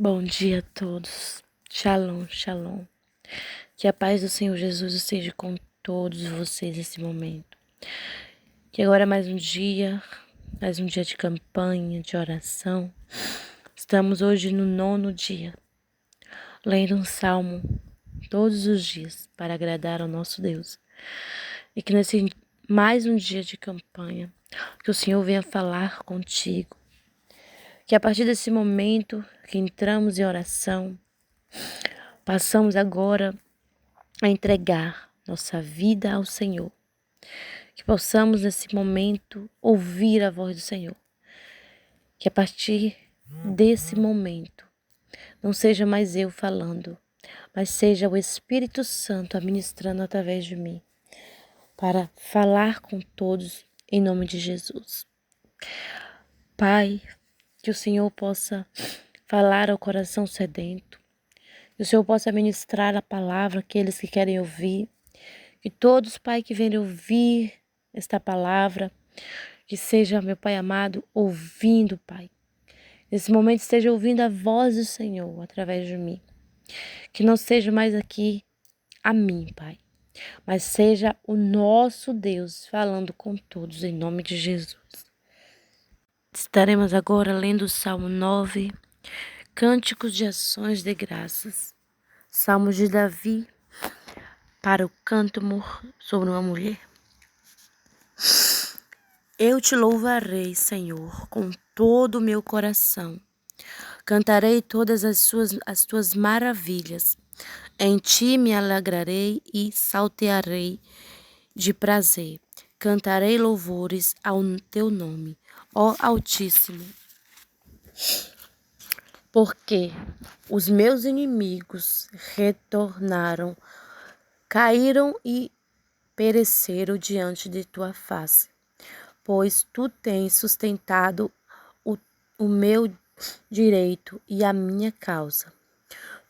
Bom dia a todos. Shalom, shalom. Que a paz do Senhor Jesus esteja com todos vocês nesse momento. Que agora é mais um dia de campanha, de oração. Estamos hoje no 9º dia, lendo um salmo todos os dias para agradar ao nosso Deus. E que nesse mais um dia de campanha, que o Senhor venha falar contigo. Que a partir desse momento que entramos em oração, passamos agora a entregar nossa vida ao Senhor. Que possamos nesse momento ouvir a voz do Senhor. Que a partir desse momento não seja mais eu falando, mas seja o Espírito Santo administrando através de mim, para falar com todos em nome de Jesus. Pai, que o Senhor possa falar ao coração sedento, que o Senhor possa ministrar a palavra àqueles que querem ouvir, que todos, Pai, que venham ouvir esta palavra, que seja, meu Pai amado, ouvindo, Pai. Nesse momento esteja ouvindo a voz do Senhor através de mim. Que não seja mais aqui a mim, Pai, mas seja o nosso Deus falando com todos em nome de Jesus. Estaremos agora lendo o Salmo 9, Cânticos de Ações de Graças. Salmo de Davi para o canto sobre uma mulher. Eu te louvarei, Senhor, com todo o meu coração. Cantarei todas as tuas maravilhas. Em ti me alegrarei e saltearei de prazer. Cantarei louvores ao teu nome, ó Altíssimo. Porque os meus inimigos retornaram, caíram e pereceram diante de tua face. Pois tu tens sustentado o meu direito e a minha causa.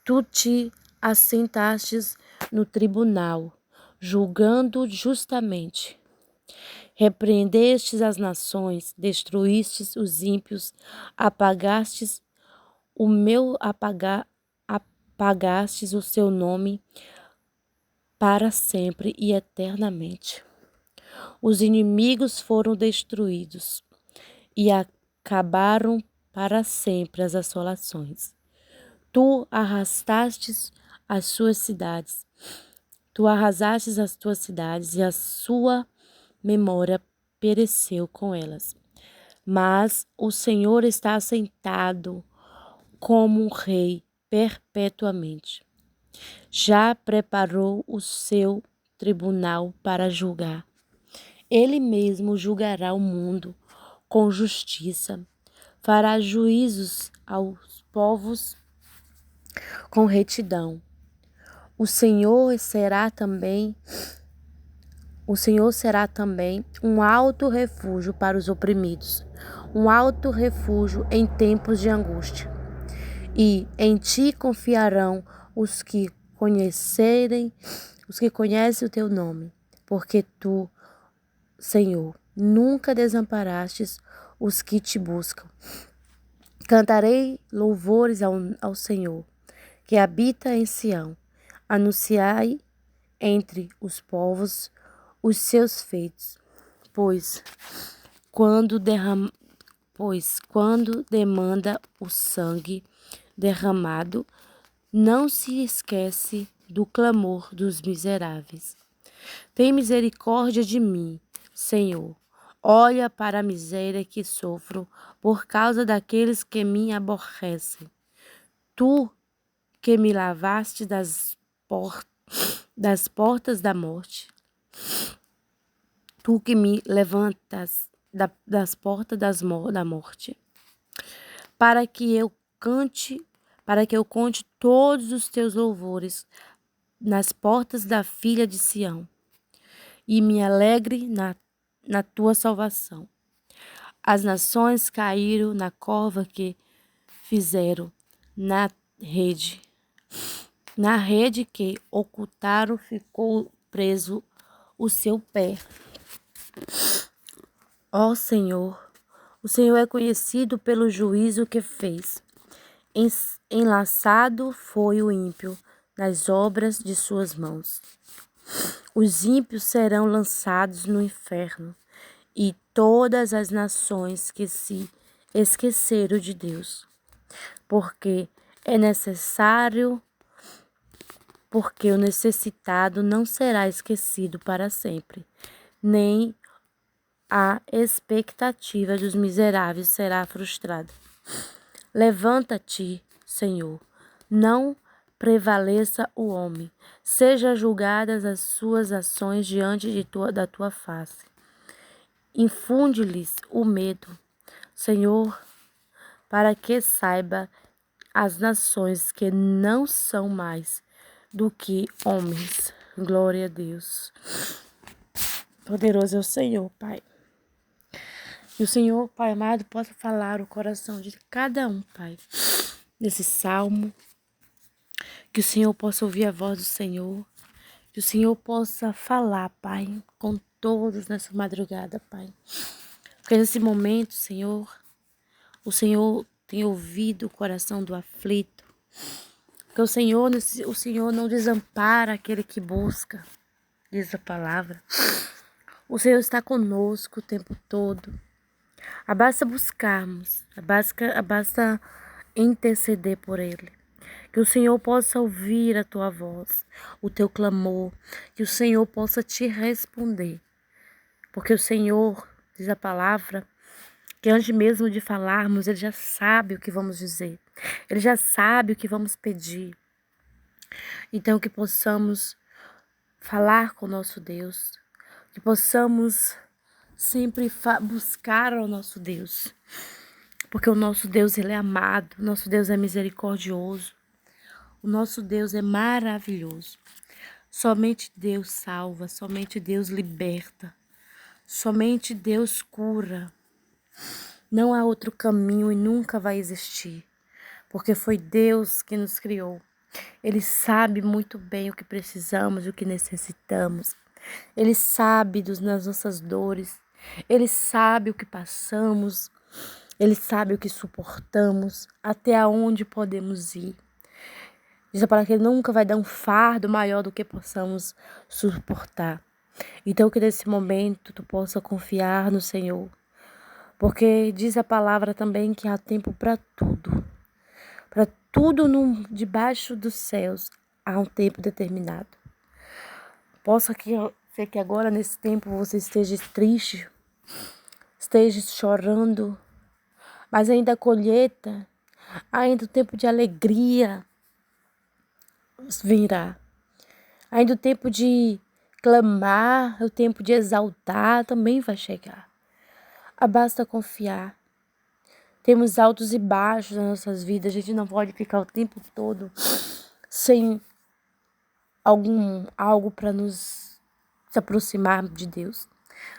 Tu te assentastes no tribunal, julgando justamente. Repreendestes as nações, destruístes os ímpios, apagastes o seu nome para sempre e eternamente. Os inimigos foram destruídos e acabaram para sempre as assolações. Tu arrastastes as suas cidades. Tu arrasastes as tuas cidades e a sua memória pereceu com elas. Mas o Senhor está assentado como um rei perpetuamente. Já preparou o seu tribunal para julgar. Ele mesmo julgará o mundo com justiça, fará juízos aos povos com retidão. O Senhor será também um alto refúgio para os oprimidos, um alto refúgio em tempos de angústia. E em ti confiarão os que conhecem o teu nome, porque tu, Senhor, nunca desamparastes os que te buscam. Cantarei louvores ao Senhor, que habita em Sião. Anunciai entre os povos os seus feitos, pois quando demanda o sangue derramado, não se esquece do clamor dos miseráveis. Tem misericórdia de mim, Senhor. Olha para a miséria que sofro por causa daqueles que me aborrecem. Tu que me lavaste das portas da morte. Tu que me levantas das portas da morte. Para que eu conte todos os teus louvores nas portas da filha de Sião e me alegre na tua salvação. As nações caíram na cova que fizeram, na rede que ocultaram ficou preso o seu pé. Ó Senhor, o Senhor é conhecido pelo juízo que fez. Enlaçado foi o ímpio nas obras de suas mãos. Os ímpios serão lançados no inferno, e todas as nações que se esqueceram de Deus, porque é necessário, porque o necessitado não será esquecido para sempre, nem a expectativa dos miseráveis será frustrada. Levanta-te, Senhor, não prevaleça o homem, sejam julgadas as suas ações diante da tua face. Infunde-lhes o medo, Senhor, para que saiba as nações que não são mais do que homens. Glória a Deus. Poderoso é o Senhor, Pai. E o Senhor, Pai amado, possa falar o coração de cada um, Pai, nesse salmo. Que o Senhor possa ouvir a voz do Senhor. Que o Senhor possa falar, Pai, com todos nessa madrugada, Pai. Porque nesse momento, Senhor, o Senhor tem ouvido o coração do aflito. Porque o Senhor não desampara aquele que busca, diz a palavra. O Senhor está conosco o tempo todo. Basta buscarmos, basta interceder por Ele. Que o Senhor possa ouvir a tua voz, o teu clamor. Que o Senhor possa te responder. Porque o Senhor, diz a palavra, que antes mesmo de falarmos, Ele já sabe o que vamos dizer. Ele já sabe o que vamos pedir. Então que possamos falar com o nosso Deus. Que possamos sempre buscar ao nosso Deus. Porque o nosso Deus, Ele é amado. O nosso Deus é misericordioso. O nosso Deus é maravilhoso. Somente Deus salva. Somente Deus liberta. Somente Deus cura. Não há outro caminho e nunca vai existir. Porque foi Deus que nos criou. Ele sabe muito bem o que precisamos, o que necessitamos. Ele sabe das nossas dores. Ele sabe o que passamos. Ele sabe o que suportamos, até onde podemos ir. Diz a palavra que Ele nunca vai dar um fardo maior do que possamos suportar. Então que nesse momento tu possa confiar no Senhor. Porque diz a palavra também que há tempo para tudo. Para tudo debaixo dos céus há um tempo determinado. Possa ser que agora nesse tempo você esteja triste, esteja chorando, mas ainda a colheita, ainda o tempo de alegria virá. Ainda o tempo de clamar, o tempo de exaltar também vai chegar. Basta confiar. Temos altos e baixos nas nossas vidas. A gente não pode ficar o tempo todo sem algo para nos se aproximar de Deus.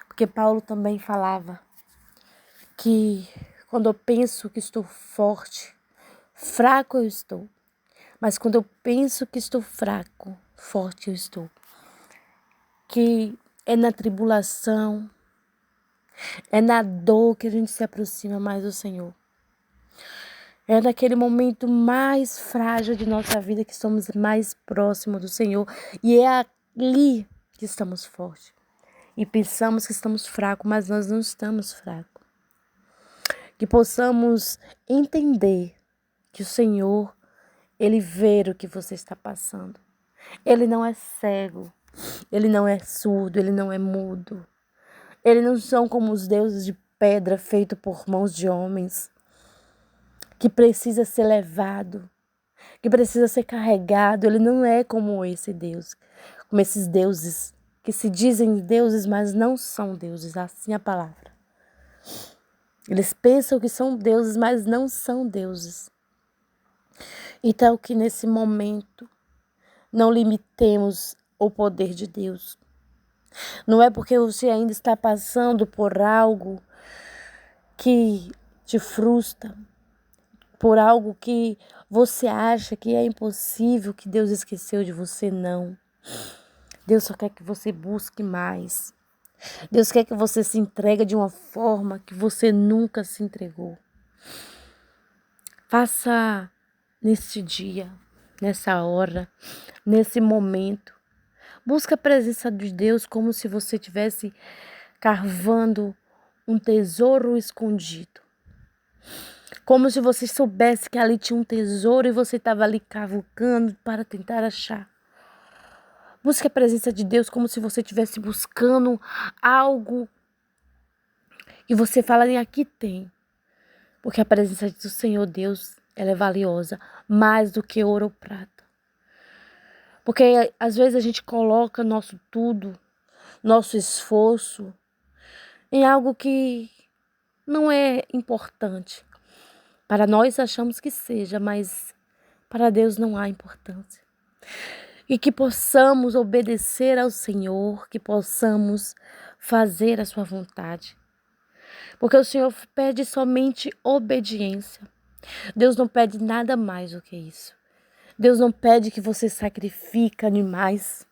Porque Paulo também falava que quando eu penso que estou forte, fraco eu estou. Mas quando eu penso que estou fraco, forte eu estou. Que é na tribulação, é na dor que a gente se aproxima mais do Senhor. É naquele momento mais frágil de nossa vida que somos mais próximos do Senhor. E é ali que estamos fortes. E pensamos que estamos fracos, mas nós não estamos fracos. Que possamos entender que o Senhor, Ele vê o que você está passando. Ele não é cego, Ele não é surdo, Ele não é mudo. Eles não são como os deuses de pedra feitos por mãos de homens, que precisa ser levado, que precisa ser carregado. Ele não é como esse Deus, como esses deuses que se dizem deuses, mas não são deuses, assim é a palavra. Eles pensam que são deuses, mas não são deuses. Então que nesse momento não limitemos o poder de Deus. Não é porque você ainda está passando por algo que te frustra, por algo que você acha que é impossível, que Deus esqueceu de você, não. Deus só quer que você busque mais. Deus quer que você se entregue de uma forma que você nunca se entregou. Faça nesse dia, nessa hora, nesse momento. Busca a presença de Deus como se você estivesse cavando um tesouro escondido. Como se você soubesse que ali tinha um tesouro e você estava ali cavucando para tentar achar. Busque a presença de Deus como se você estivesse buscando algo e você fala, aqui tem. Porque a presença do Senhor Deus, ela é valiosa, mais do que ouro ou prata. Porque às vezes a gente coloca nosso tudo, nosso esforço em algo que não é importante. Para nós achamos que seja, mas para Deus não há importância. E que possamos obedecer ao Senhor, que possamos fazer a sua vontade. Porque o Senhor pede somente obediência. Deus não pede nada mais do que isso. Deus não pede que você sacrifique animais.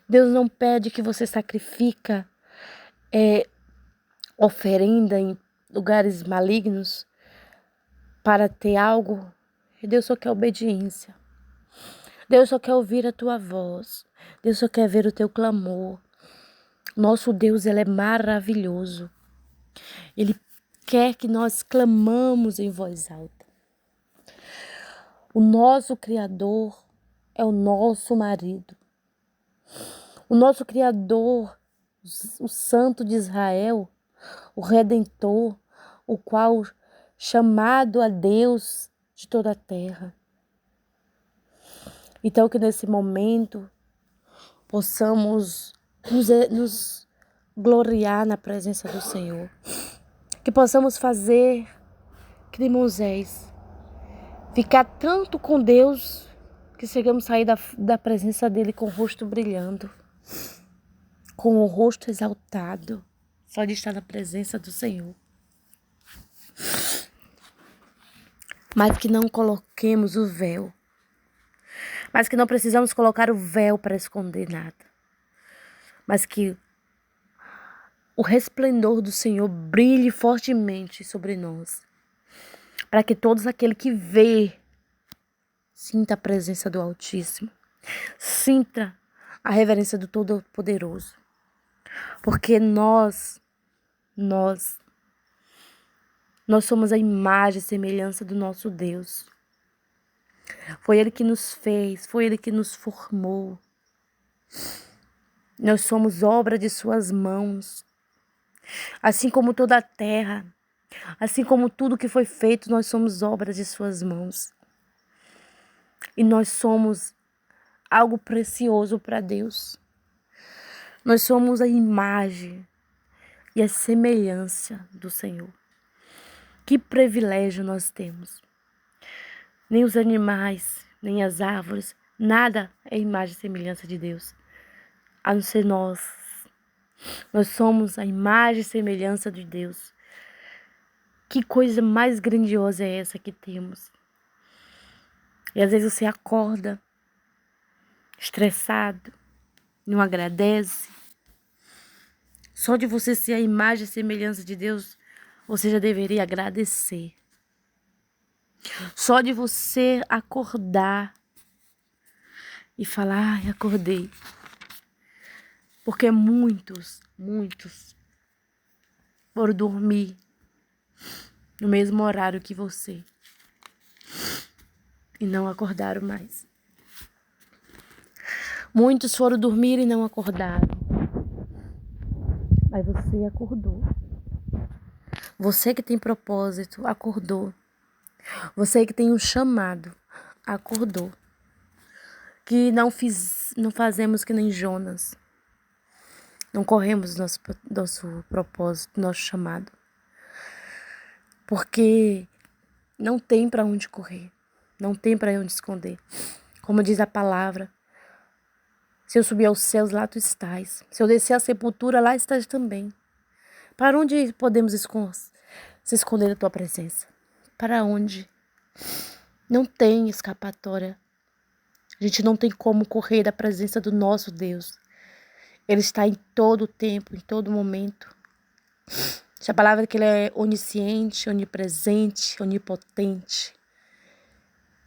Deus não pede que você sacrifique oferenda em lugares malignos para ter algo. Deus só quer obediência. Deus só quer ouvir a tua voz. Deus só quer ver o teu clamor. Nosso Deus, ele é maravilhoso. Ele quer que nós clamamos em voz alta. O nosso Criador é o nosso marido. O nosso Criador, o Santo de Israel, o Redentor, o qual chamado a Deus de toda a terra. Então que nesse momento possamos nos gloriar na presença do Senhor. Que possamos fazer que nem Moisés, ficar tanto com Deus que chegamos a sair da presença dele com o rosto brilhando, com o rosto exaltado, só de estar na presença do Senhor. Mas que não coloquemos o véu. Mas que não precisamos colocar o véu para esconder nada. Mas que o resplendor do Senhor brilhe fortemente sobre nós. Para que todos aqueles que vê sinta a presença do Altíssimo. Sinta a reverência do Todo-Poderoso. Porque nós somos a imagem e semelhança do nosso Deus. Foi Ele que nos fez, foi Ele que nos formou. Nós somos obra de suas mãos. Assim como toda a terra, assim como tudo que foi feito, nós somos obra de suas mãos. E nós somos algo precioso para Deus. Nós somos a imagem e a semelhança do Senhor. Que privilégio nós temos. Nem os animais, nem as árvores, nada é imagem e semelhança de Deus, a não ser nós. Nós somos a imagem e semelhança de Deus. Que coisa mais grandiosa é essa que temos? E às vezes você acorda estressado, não agradece. Só de você ser a imagem e semelhança de Deus, você já deveria agradecer. Só de você acordar e falar, ai, acordei. Porque muitos foram dormir no mesmo horário que você e não acordaram mais. Muitos foram dormir e não acordaram. Mas você acordou. Você que tem propósito, acordou. Você que tem um chamado, acordou. Que não fazemos que nem Jonas. Não corremos nosso propósito, nosso chamado. Porque não tem para onde correr. Não tem para onde esconder. Como diz a palavra, se eu subir aos céus, lá tu estás. Se eu descer à sepultura, lá estás também. Para onde podemos se esconder da tua presença? Para onde? Não tem escapatória. A gente não tem como correr da presença do nosso Deus. Ele está em todo o tempo, em todo momento. A palavra é que ele é onisciente, onipresente, onipotente.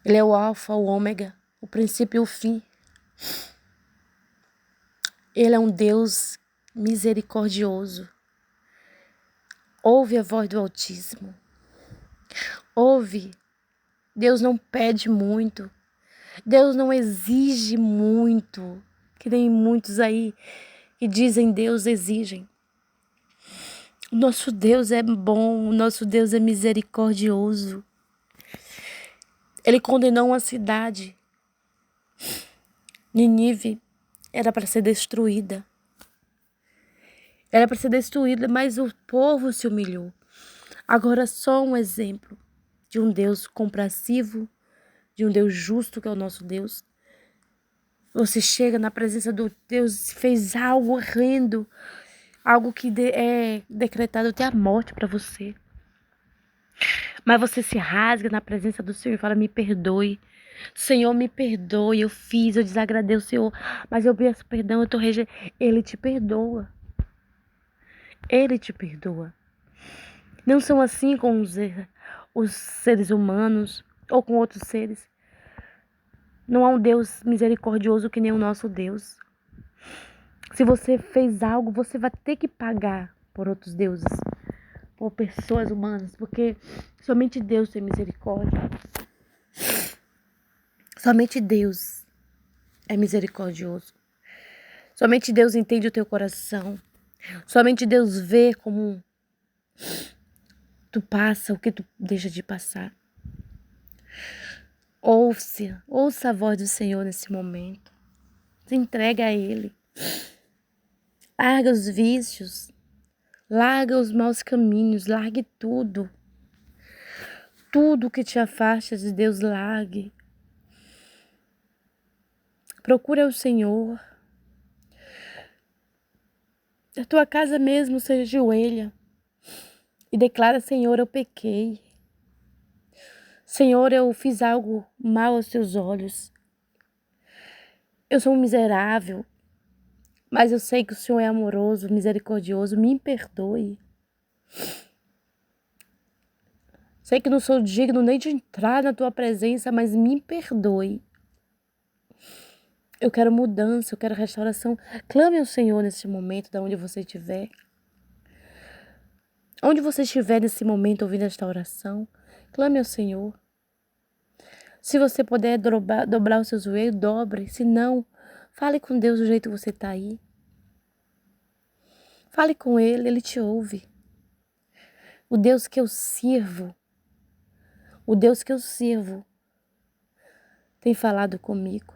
Ele é o alfa, o ômega, o princípio e o fim. Ele é um Deus misericordioso. Ouve a voz do Altíssimo. Ouve. Deus não pede muito. Deus não exige muito. Que nem muitos aí que dizem Deus exigem. O nosso Deus é bom, o nosso Deus é misericordioso. Ele condenou uma cidade. Nínive era para ser destruída. Era para ser destruída, mas o povo se humilhou. Agora só um exemplo de um Deus compassivo, de um Deus justo, que é o nosso Deus. Você chega na presença do Deus e fez algo horrendo, algo que é decretado até a morte para você. Mas você se rasga na presença do Senhor e fala: me perdoe. Senhor, me perdoe, eu fiz, eu desagradei o Senhor, mas eu peço perdão, eu tô rejeitando. Ele te perdoa. Ele te perdoa. Não são assim com os seres humanos ou com outros seres. Não há um Deus misericordioso que nem o nosso Deus. Se você fez algo, você vai ter que pagar por outros deuses, por pessoas humanas, porque somente Deus tem misericórdia. Somente Deus é misericordioso. Somente Deus entende o teu coração. Somente Deus vê como tu passa, o que tu deixa de passar. Ouça a voz do Senhor nesse momento. Se entrega a Ele. Larga os vícios. Larga os maus caminhos. Largue tudo. Tudo que te afasta de Deus, largue. Procura o Senhor. A tua casa mesmo se ajoelha e declara: Senhor, eu pequei. Senhor, eu fiz algo mal aos teus olhos. Eu sou um miserável, mas eu sei que o Senhor é amoroso, misericordioso. Me perdoe. Sei que não sou digno nem de entrar na tua presença, mas me perdoe. Eu quero mudança, eu quero restauração. Clame ao Senhor nesse momento, de onde você estiver. Onde você estiver nesse momento ouvindo esta oração, clame ao Senhor. Se você puder dobrar os seus joelhos, dobre. Se não, fale com Deus do jeito que você está aí. Fale com Ele, Ele te ouve. O Deus que eu sirvo, o Deus que eu sirvo, tem falado comigo.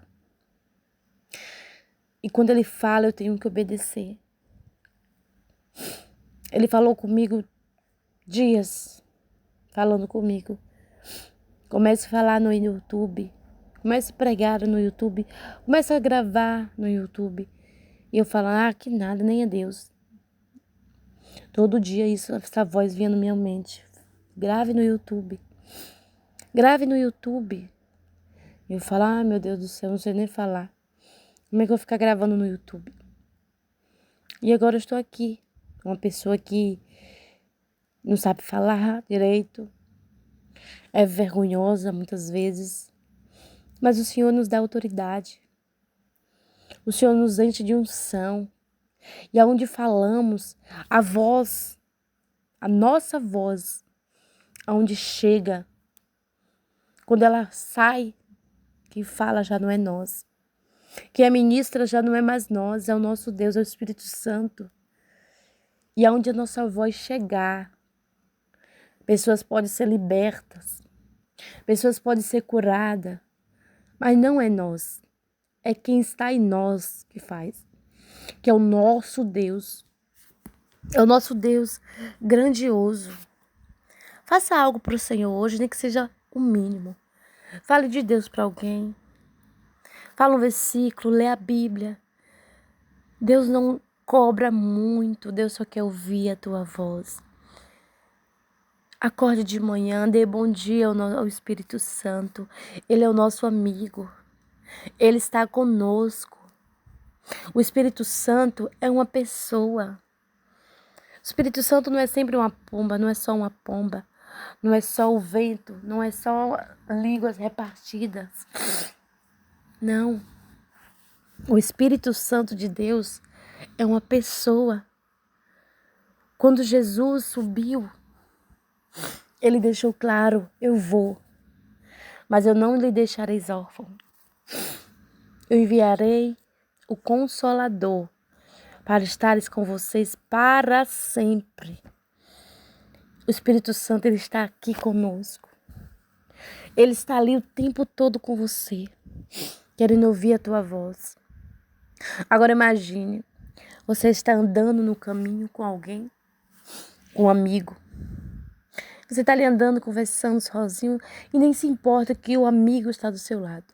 E quando Ele fala, eu tenho que obedecer. Ele falou comigo dias, falando comigo. Comece a falar no YouTube. Comece a pregar no YouTube. Comece a gravar no YouTube. E eu falo: que nada, nem é Deus. Todo dia essa voz vinha na minha mente. Grave no YouTube. Grave no YouTube. E eu falo: meu Deus do céu, não sei nem falar. Como é que eu vou ficar gravando no YouTube? E agora eu estou aqui. Uma pessoa que não sabe falar direito. É vergonhosa muitas vezes. Mas o Senhor nos dá autoridade. O Senhor nos enche de unção. E aonde falamos, a voz, a nossa voz, aonde chega, quando ela sai, quem fala já não é nós. Quem a ministra já não é mais nós, é o nosso Deus, é o Espírito Santo. E aonde a nossa voz chegar, pessoas podem ser libertas, pessoas podem ser curadas, mas não é nós. É quem está em nós que faz, que é o nosso Deus. É o nosso Deus grandioso. Faça algo para o Senhor hoje, nem que seja o mínimo. Fale de Deus para alguém. Fala um versículo, lê a Bíblia. Deus não cobra muito, Deus só quer ouvir a tua voz. Acorde de manhã, dê bom dia ao Espírito Santo. Ele é o nosso amigo. Ele está conosco. O Espírito Santo é uma pessoa. O Espírito Santo não é sempre uma pomba, não é só uma pomba. não é só o vento, não é só línguas repartidas. Não. O Espírito Santo de Deus é uma pessoa. Quando Jesus subiu, ele deixou claro: eu vou, mas eu não lhe deixarei órfão. Eu enviarei o Consolador para estares com vocês para sempre. O Espírito Santo, ele está aqui conosco. Ele está ali o tempo todo com você, querendo ouvir a tua voz. Agora imagine, você está andando no caminho com alguém, com um amigo. Você está ali andando, conversando sozinho e nem se importa que o amigo está do seu lado.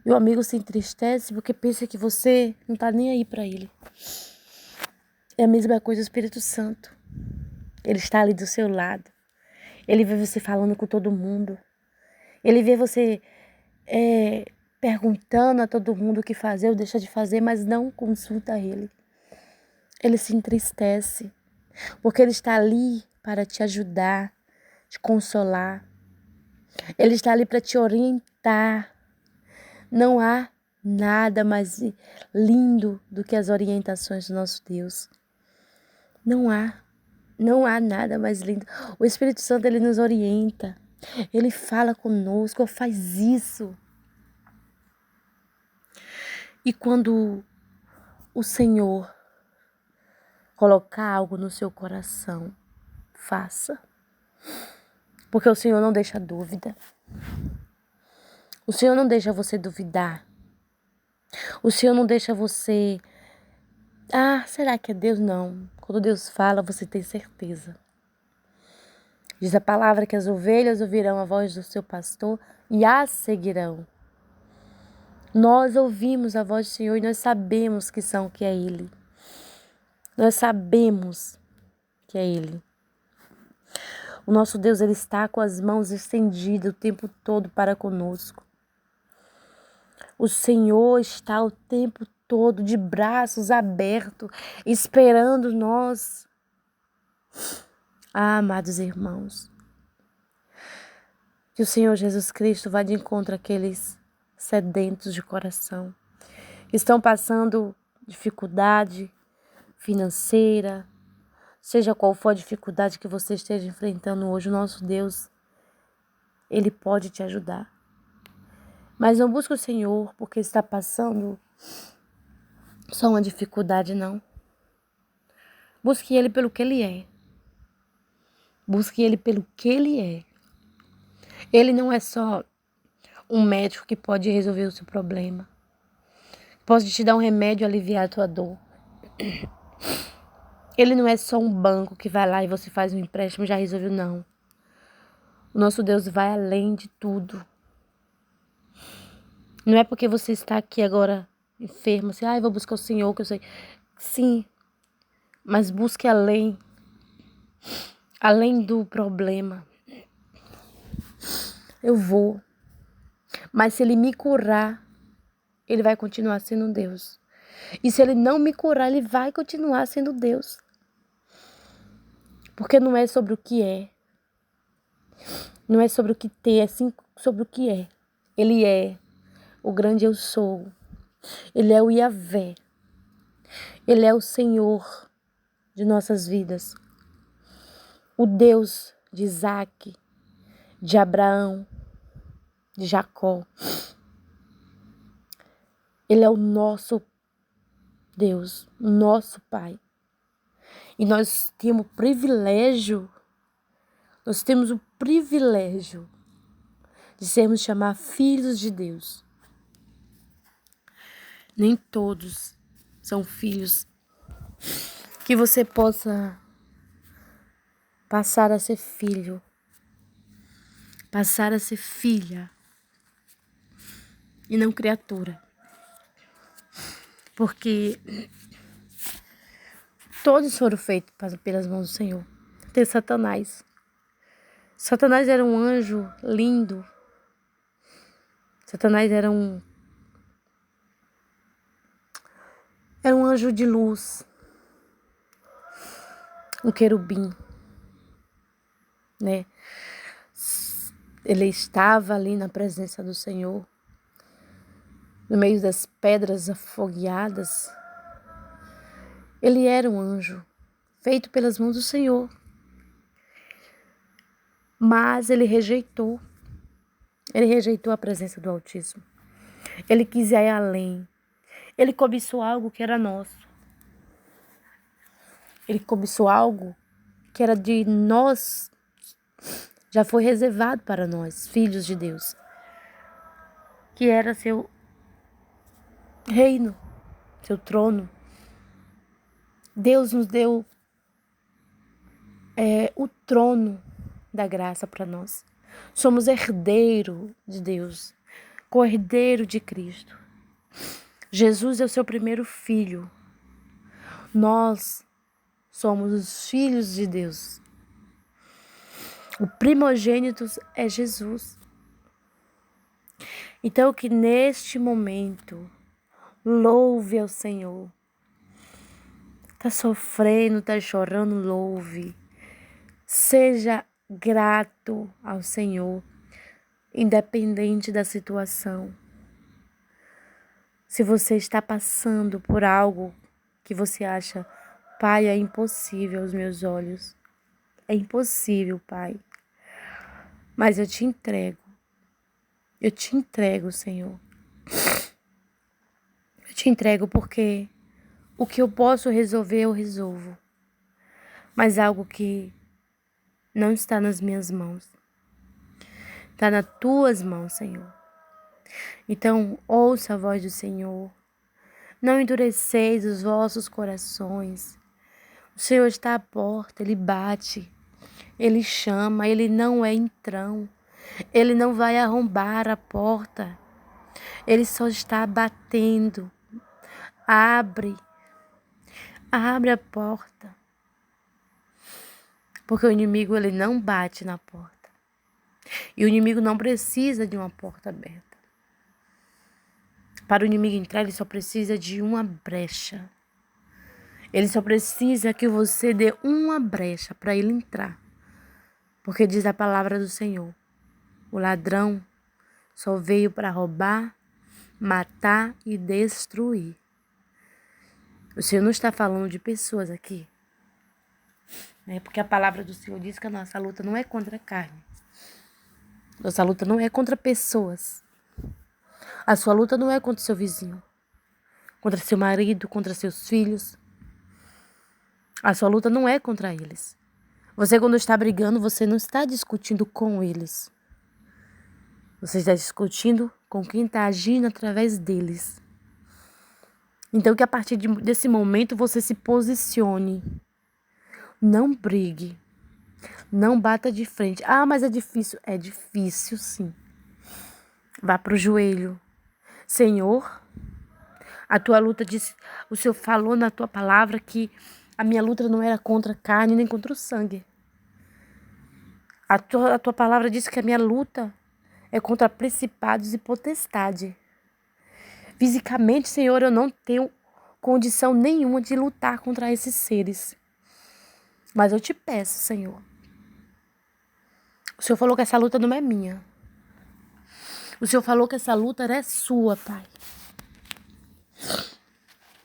E o amigo se entristece porque pensa que você não está nem aí para ele. É a mesma coisa o Espírito Santo. Ele está ali do seu lado. Ele vê você falando com todo mundo. Ele vê você perguntando a todo mundo o que fazer ou deixa de fazer, mas não consulta ele. Ele se entristece, porque ele está ali para te ajudar, te consolar. Ele está ali para te orientar. Não há nada mais lindo do que as orientações do nosso Deus. Não há nada mais lindo. O Espírito Santo, ele nos orienta. Ele fala conosco, faz isso. E quando o Senhor colocar algo no seu coração, faça. Porque o Senhor não deixa dúvida. O Senhor não deixa você duvidar. O Senhor não deixa você... será que é Deus? Não. Quando Deus fala, você tem certeza. Diz a palavra que as ovelhas ouvirão a voz do seu pastor e a seguirão. Nós ouvimos a voz do Senhor e nós sabemos que é Ele. Nós sabemos que é Ele. O nosso Deus, Ele está com as mãos estendidas o tempo todo para conosco. O Senhor está o tempo todo de braços abertos, esperando nós. Amados irmãos, que o Senhor Jesus Cristo vá de encontro àqueles sedentos de coração, que estão passando dificuldade financeira, seja qual for a dificuldade que você esteja enfrentando hoje, o nosso Deus, Ele pode te ajudar. Mas não busque o Senhor porque está passando só uma dificuldade, não. Busque Ele pelo que Ele é. Busque Ele pelo que Ele é. Ele não é só um médico que pode resolver o seu problema. Pode te dar um remédio e aliviar a tua dor. Ele não é só um banco que vai lá e você faz um empréstimo e já resolveu, não. O nosso Deus vai além de tudo. Não é porque você está aqui agora enfermo, assim, eu vou buscar o Senhor, que eu sei. Sim, mas busque além do problema. Eu vou. Mas se Ele me curar, Ele vai continuar sendo Deus. E se Ele não me curar, Ele vai continuar sendo Deus. Porque não é sobre o que é. Não é sobre o que ter, é sim sobre o que é. Ele é o grande eu sou. Ele é o Yahvé. Ele é o Senhor de nossas vidas. O Deus de Isaac, de Abraão, de Jacó. Ele é o nosso Deus, nosso Pai. E nós temos o privilégio de sermos chamados filhos de Deus. Nem todos são filhos. Que você possa passar a ser filho, passar a ser filha e não criatura. Porque todos foram feitos pelas mãos do Senhor. Até Satanás. Satanás era um anjo lindo. Satanás era um anjo de luz. Um querubim. né? Ele estava ali na presença do Senhor, no meio das pedras afogueadas. Ele era um anjo, feito pelas mãos do Senhor. Mas ele rejeitou a presença do Altíssimo. Ele quis ir além. Ele cobiçou algo que era nosso. Ele cobiçou algo que era de nós, já foi reservado para nós, filhos de Deus, que era seu reino, seu trono. Deus nos deu o trono da graça para nós. Somos herdeiro de Deus, co-herdeiro de Cristo. Jesus é o seu primeiro filho. Nós somos os filhos de Deus. O primogênito é Jesus. Então que neste momento louve ao Senhor. Tá sofrendo, tá chorando, louve. Seja grato ao Senhor, independente da situação. Se você está passando por algo que você acha, Pai, é impossível aos meus olhos. É impossível, Pai. Mas eu te entrego. Eu te entrego, Senhor. Eu te entrego porque o que eu posso resolver, eu resolvo. Mas algo que não está nas minhas mãos. Está nas tuas mãos, Senhor. Então, ouça a voz do Senhor. Não endureceis os vossos corações. O Senhor está à porta, Ele bate, Ele chama, Ele não é entrão. Ele não vai arrombar a porta. Ele só está batendo. Abre a porta. Porque o inimigo, ele não bate na porta. E o inimigo não precisa de uma porta aberta. Para o inimigo entrar, ele só precisa de uma brecha. Ele só precisa que você dê uma brecha para ele entrar. Porque diz a palavra do Senhor: o ladrão só veio para roubar, matar e destruir. O Senhor não está falando de pessoas aqui. Porque a palavra do Senhor diz que a nossa luta não é contra a carne. Nossa luta não é contra pessoas. A sua luta não é contra seu vizinho, contra seu marido, contra seus filhos. A sua luta não é contra eles. Você, quando está brigando, você não está discutindo com eles. Você está discutindo com quem está agindo através deles. Então, que a partir desse momento você se posicione. Não brigue. Não bata de frente. Ah, mas é difícil. É difícil, sim. Vá para o joelho. Senhor, a tua luta disse, o Senhor falou na tua palavra que a minha luta não era contra a carne nem contra o sangue. A tua palavra disse que a minha luta é contra principados e potestade. Fisicamente, Senhor, eu não tenho condição nenhuma de lutar contra esses seres. Mas eu te peço, Senhor. O Senhor falou que essa luta não é minha. O Senhor falou que essa luta é sua, Pai.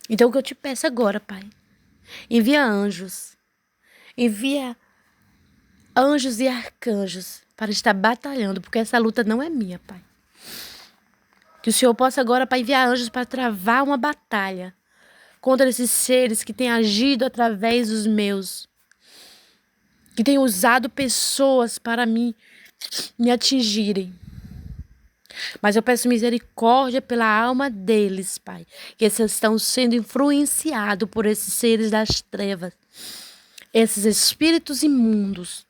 Então o que eu te peço agora, Pai, envia anjos. Envia anjos e arcanjos para estar batalhando, porque essa luta não é minha, Pai. Que o Senhor possa agora, Pai, enviar anjos para travar uma batalha contra esses seres que têm agido através dos meus, que têm usado pessoas para me atingirem. Mas eu peço misericórdia pela alma deles, Pai, que eles estão sendo influenciados por esses seres das trevas, esses espíritos imundos.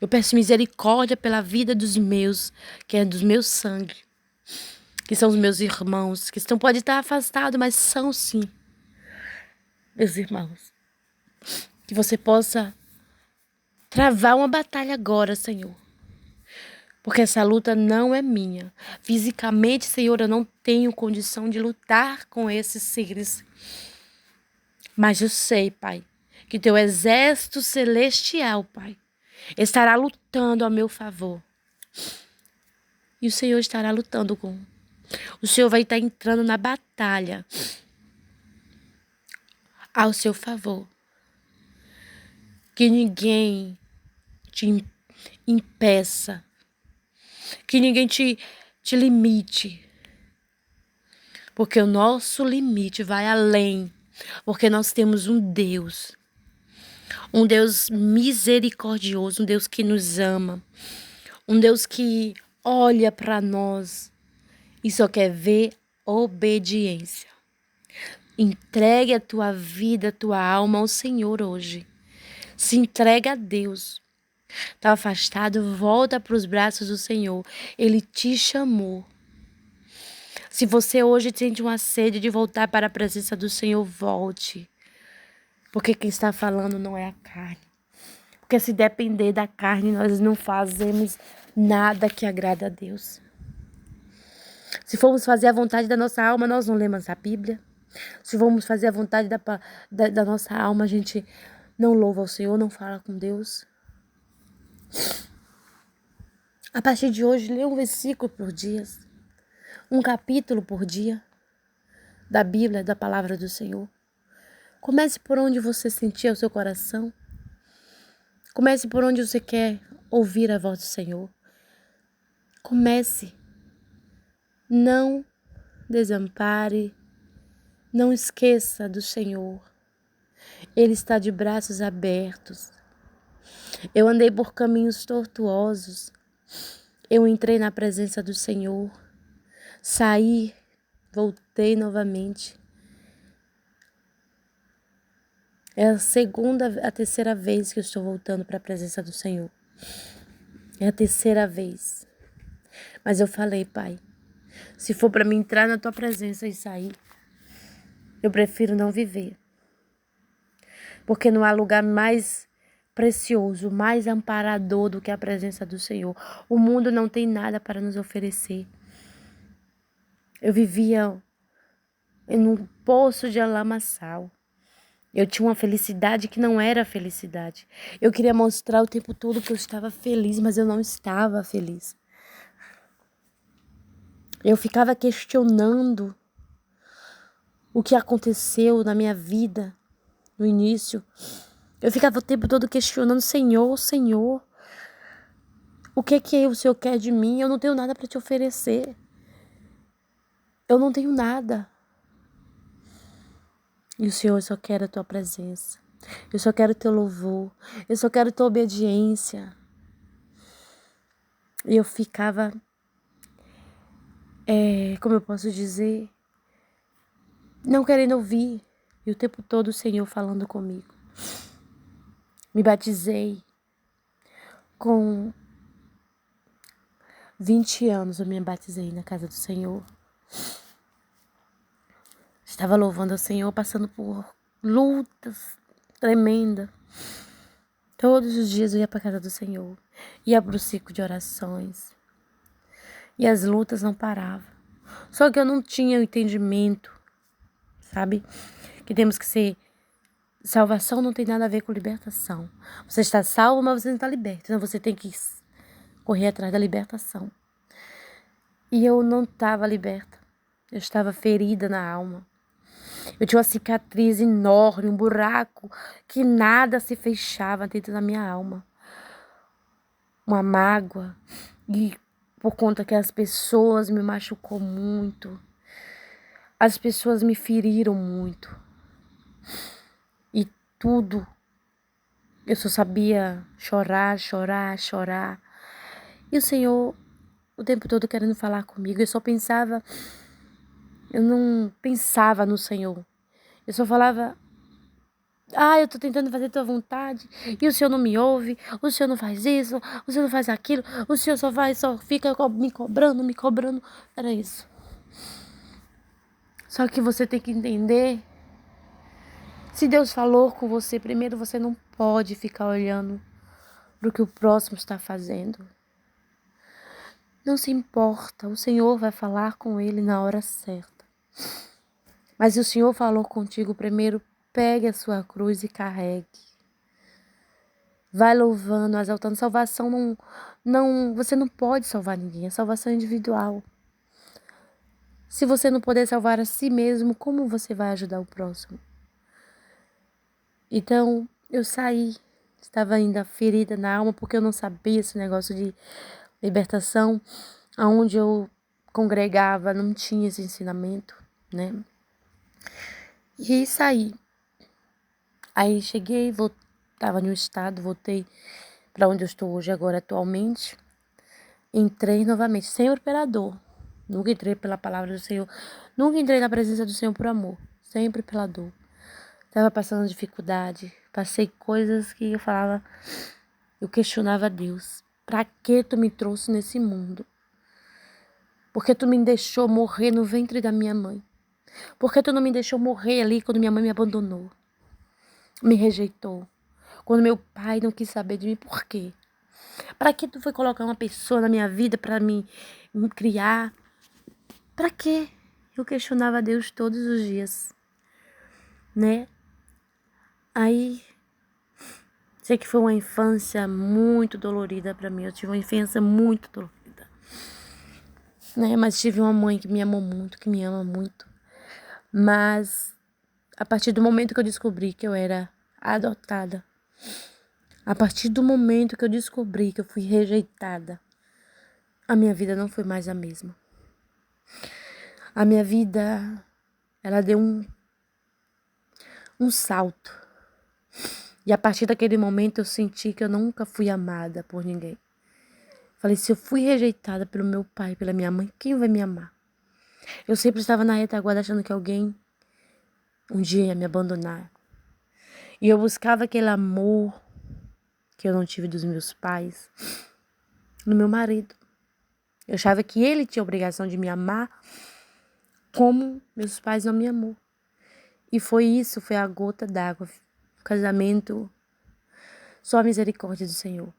Eu peço misericórdia pela vida dos meus, que é dos meus sangue, que são os meus irmãos, que podem estar afastados, mas são sim meus irmãos. Que você possa travar uma batalha agora, Senhor. Porque essa luta não é minha. Fisicamente, Senhor, eu não tenho condição de lutar com esses seres. Mas eu sei, Pai, que teu exército celestial, Pai, estará lutando a meu favor. E o Senhor estará lutando com. O Senhor vai estar entrando na batalha ao seu favor. Que ninguém te impeça. Que ninguém te limite. Porque o nosso limite vai além. Porque nós temos um Deus misericordioso, um Deus que nos ama, um Deus que olha para nós e só quer ver obediência. Entregue a tua vida, a tua alma ao Senhor hoje. Se entrega a Deus. Está afastado, volta para os braços do Senhor. Ele te chamou. Se você hoje sente uma sede de voltar para a presença do Senhor, volte. Porque quem está falando não é a carne. Porque se depender da carne, nós não fazemos nada que agrada a Deus. Se formos fazer a vontade da nossa alma, nós não lemos a Bíblia. Se formos fazer a vontade da nossa alma, a gente não louva o Senhor, não fala com Deus. A partir de hoje, lê um versículo por dia. Um capítulo por dia da Bíblia, da palavra do Senhor. Comece por onde você sentir o seu coração. Comece por onde você quer ouvir a voz do Senhor. Comece. Não desampare. Não esqueça do Senhor. Ele está de braços abertos. Eu andei por caminhos tortuosos. Eu entrei na presença do Senhor. Saí, voltei novamente. É a terceira vez que eu estou voltando para a presença do Senhor. É a terceira vez. Mas eu falei, Pai, se for para mim entrar na tua presença e sair, eu prefiro não viver. Porque não há lugar mais precioso, mais amparador do que a presença do Senhor. O mundo não tem nada para nos oferecer. Eu vivia em um poço de lamaçal. Eu tinha uma felicidade que não era felicidade. Eu queria mostrar o tempo todo que eu estava feliz, mas eu não estava feliz. Eu ficava questionando o que aconteceu na minha vida no início. Eu ficava o tempo todo questionando, Senhor, Senhor, o que o Senhor quer de mim? Eu não tenho nada para te oferecer. Eu não tenho nada. E o Senhor só quer a tua presença. Eu só quero teu louvor. Eu só quero tua obediência. E eu ficava, como eu posso dizer, não querendo ouvir. E o tempo todo o Senhor falando comigo. Me batizei com 20 anos, eu me batizei na casa do Senhor. Estava louvando ao Senhor, passando por lutas tremendas. Todos os dias eu ia para a casa do Senhor. Ia para o ciclo de orações. E as lutas não paravam. Só que eu não tinha o entendimento, sabe? Que temos que ser... Salvação não tem nada a ver com libertação. Você está salvo, mas você não está liberto. Então você tem que correr atrás da libertação. E eu não estava liberta. Eu estava ferida na alma. Eu tinha uma cicatriz enorme, um buraco que nada se fechava dentro da minha alma. Uma mágoa. E por conta que as pessoas me machucou muito. As pessoas me feriram muito. E tudo. Eu só sabia chorar, chorar, chorar. E o Senhor, o tempo todo querendo falar comigo. Eu não pensava no Senhor. Eu só falava, eu tô tentando fazer tua vontade. E o Senhor não me ouve. O Senhor não faz isso. O Senhor não faz aquilo. O Senhor só fica me cobrando. Era isso. Só que você tem que entender. Se Deus falou com você primeiro, você não pode ficar olhando pro que o próximo está fazendo. Não se importa, o Senhor vai falar com ele na hora certa. Mas se o Senhor falou contigo primeiro, pegue a sua cruz e carregue. Vai louvando, exaltando. Salvação não, você não pode salvar ninguém. A salvação é individual. Se você não puder salvar a si mesmo, como você vai ajudar o próximo? Então, eu saí. Estava ainda ferida na alma porque eu não sabia esse negócio de libertação. Aonde eu congregava não tinha esse ensinamento, né? E saí. Aí cheguei, estava no estado, voltei para onde eu estou hoje agora atualmente. Entrei novamente, sempre pela dor. Nunca entrei pela palavra do Senhor. Nunca entrei na presença do Senhor por amor. Sempre pela dor. Estava passando dificuldade. Passei coisas que eu falava, eu questionava Deus. Pra que tu me trouxe nesse mundo? Porque tu me deixou morrer no ventre da minha mãe? Porque tu não me deixou morrer ali quando minha mãe me abandonou? Me rejeitou? Quando meu pai não quis saber de mim, por quê? Para que tu foi colocar uma pessoa na minha vida para me criar? Para quê? Eu questionava Deus todos os dias, né? Aí, sei que foi uma infância muito dolorida para mim. Eu tive uma infância muito dolorida, né? Mas tive uma mãe que me amou muito, que me ama muito. Mas a partir do momento que eu descobri que eu era adotada, a partir do momento que eu descobri que eu fui rejeitada, a minha vida não foi mais a mesma. A minha vida, ela deu um salto. E a partir daquele momento eu senti que eu nunca fui amada por ninguém. Falei, se eu fui rejeitada pelo meu pai, pela minha mãe, quem vai me amar? Eu sempre estava na retaguarda achando que alguém um dia ia me abandonar. E eu buscava aquele amor que eu não tive dos meus pais no meu marido. Eu achava que ele tinha a obrigação de me amar como meus pais não me amou. E foi isso, foi a gota d'água. O casamento, só a misericórdia do Senhor.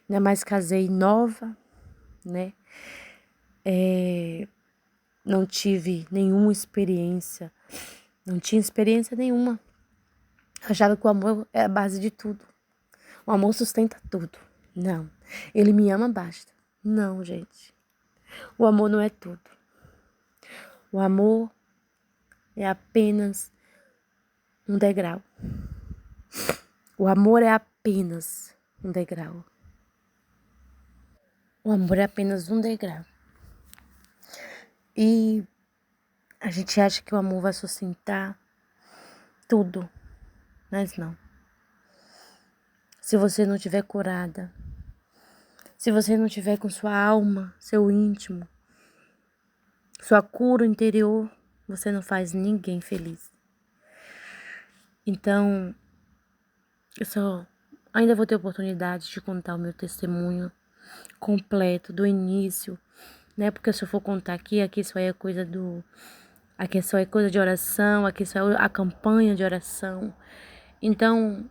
Ainda mais casei nova, né? Não tive nenhuma experiência. Não tinha experiência nenhuma. Achava que o amor é a base de tudo. O amor sustenta tudo. Não. Ele me ama, basta. Não, gente. O amor não é tudo. O amor é apenas um degrau. O amor é apenas um degrau. O amor é apenas um degrau. E a gente acha que o amor vai sustentar tudo, mas não. Se você não tiver curada, se você não tiver com sua alma, seu íntimo, sua cura interior, você não faz ninguém feliz. Então, eu só ainda vou ter oportunidade de contar o meu testemunho completo, do início, né? Porque se eu for contar aqui só é coisa aqui só é coisa de oração, aqui só é a campanha de oração. Então,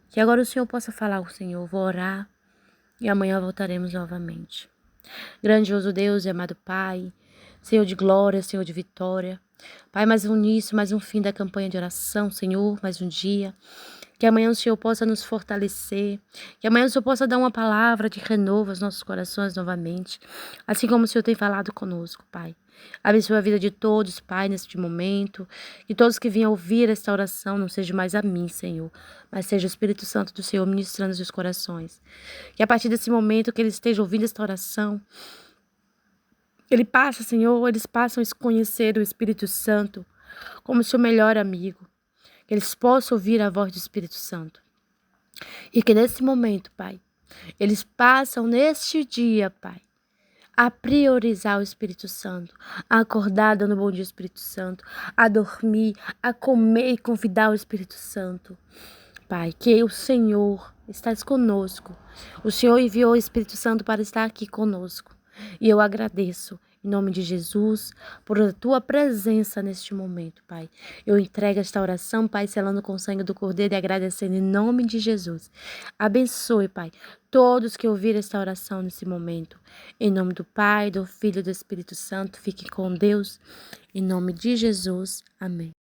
que agora o Senhor possa falar com o Senhor, vou orar e amanhã voltaremos novamente. Grandioso Deus e amado Pai, Senhor de glória, Senhor de vitória. Pai, mais um início, mais um fim da campanha de oração, Senhor, mais um dia. Que amanhã o Senhor possa nos fortalecer. Que amanhã o Senhor possa dar uma palavra de renovo aos nossos corações novamente. Assim como o Senhor tem falado conosco, Pai. Abençoa a vida de todos, Pai, neste momento. Que todos que venham ouvir esta oração não seja mais a mim, Senhor, mas seja o Espírito Santo do Senhor ministrando os seus corações. Que a partir desse momento que eles estejam ouvindo esta oração, eles passam a conhecer o Espírito Santo como seu melhor amigo. Que eles possam ouvir a voz do Espírito Santo. E que nesse momento, Pai, eles passam neste dia, Pai, a priorizar o Espírito Santo, a acordar dando bom dia ao Espírito Santo, a dormir, a comer e convidar o Espírito Santo. Pai, que o Senhor está conosco. O Senhor enviou o Espírito Santo para estar aqui conosco. E eu agradeço, em nome de Jesus, por a tua presença neste momento, Pai. Eu entrego esta oração, Pai, selando com o sangue do Cordeiro e agradecendo em nome de Jesus. Abençoe, Pai, todos que ouviram esta oração nesse momento. Em nome do Pai, do Filho e do Espírito Santo, fique com Deus. Em nome de Jesus. Amém.